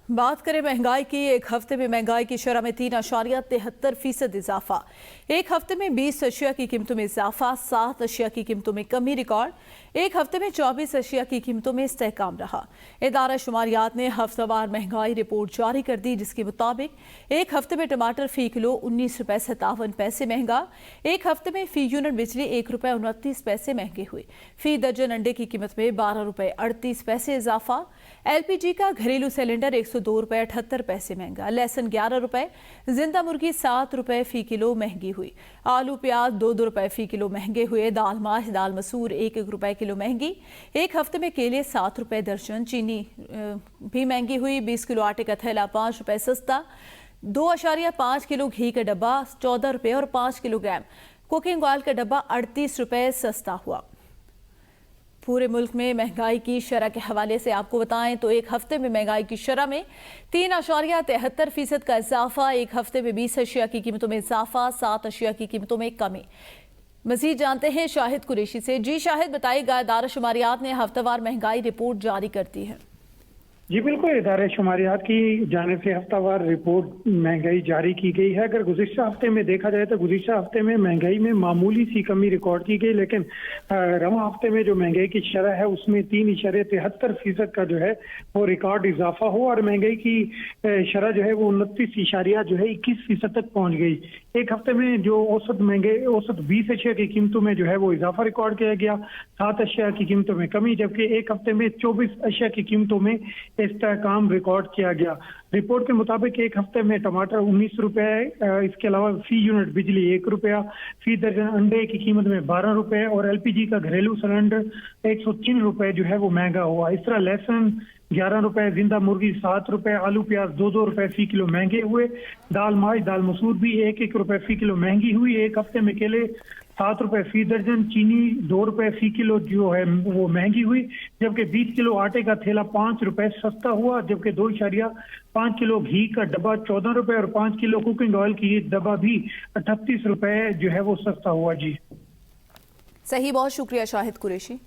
बात करें महंगाई की। एक हफ्ते में महंगाई की शरह में 3.73% इजाफा। एक हफ्ते में 20 अशिया की कीमतों में इजाफा, 7 अशिया की कीमतों में कमी रिकॉर्ड। एक हफ्ते में 24 अशिया की कीमतों में इस्तेहकाम रहा। इदारा शुमारियात ने हफ्तावार महंगाई रिपोर्ट जारी कर दी, जिसके मुताबिक एक हफ्ते में टमाटर फी किलो 19 रुपए 57 पैसे महंगा। एक हफ्ते में फी यूनिट बिजली 1 रुपए 29 पैसे महंगे हुए। फी दर्जन अंडे की कीमत में 12 रुपए 38 पैसे इजाफा। LPG का घरेलू सिलेंडर 102 रुपए 78 पैसे महंगा। लहसुन 11 रुपए, जिंदा मुर्गी 7 रुपए फी किलो महंगी हुई। आलू प्याज 2 रुपए फी किलो महंगे हुए। दाल माश दाल मसूर 1 रुपए किलो महंगी। एक हफ्ते में केले 7 रुपए दर्जन। चीनी भी महंगी हुई। 20 किलो आटे का थैला 5 रुपए सस्ता। 2.5 किलो घी का डब्बा 14 रुपए और 5 किलोग्राम कुकिंग ऑयल का डब्बा 38 रुपए सस्ता हुआ। पूरे मुल्क में महंगाई की शरह के हवाले से आपको बताएं तो एक हफ्ते में महंगाई की शरह में 3.73% का इजाफा। एक हफ्ते में 20 अशिया की कीमतों में इजाफा, 7 अशिया की कीमतों में कमी। मजीद जानते हैं शाहिद कुरैशी से। जी शाहिद, बताइएगा, इदारा शुमारियात ने हफ्तावार महंगाई रिपोर्ट जारी कर दी है। जी बिल्कुल, इदारे शुमारियात की जानिब से हफ्तावार रिपोर्ट महंगाई जारी की गई है। अगर गुज़िश्ता हफ्ते में देखा जाए तो गुज़िश्ता हफ्ते में महंगाई में मामूली सी कमी रिकॉर्ड की गई, लेकिन रवा हफ्ते में जो महंगाई की शरह है उसमें 3.73% का जो है वो रिकॉर्ड इजाफा हो और महंगाई की शरह जो है वो 29.21% तक पहुंच गई। एक हफ्ते में जो औसत 20 अशिया की कीमतों में जो है वो इजाफा रिकॉर्ड किया गया, 7 अशिया की कीमतों में कमी, जबकि एक हफ्ते में 24 अशिया की कीमतों में इस्तेहकाम रिकॉर्ड किया गया। रिपोर्ट के मुताबिक एक हफ्ते में टमाटर 19 रुपए, इसके अलावा फी यूनिट बिजली 1 रुपया, फी दर्जन अंडे की कीमत में 12 रुपए और LPG का घरेलू सिलेंडर 103 रुपए जो है वो महंगा हुआ। इस तरह लहसुन 11 रुपए, जिंदा मुर्गी 7 रुपए, आलू प्याज 2 रुपए फी किलो महंगे हुए। दाल माश दाल मसूर भी 1 रुपए फी किलो महंगी हुई। एक हफ्ते में केले 7 रुपए फी दर्जन, चीनी 2 रुपए फी किलो जो है वो महंगी हुई, जबकि 20 किलो आटे का थैला 5 रुपए सस्ता हुआ, जबकि 2.5 किलो घी का डब्बा 14 रुपए और 5 किलो कुकिंग ऑयल की डब्बा भी 38 रुपए जो है वो सस्ता हुआ। जी सही, बहुत शुक्रिया शाहिद कुरैशी।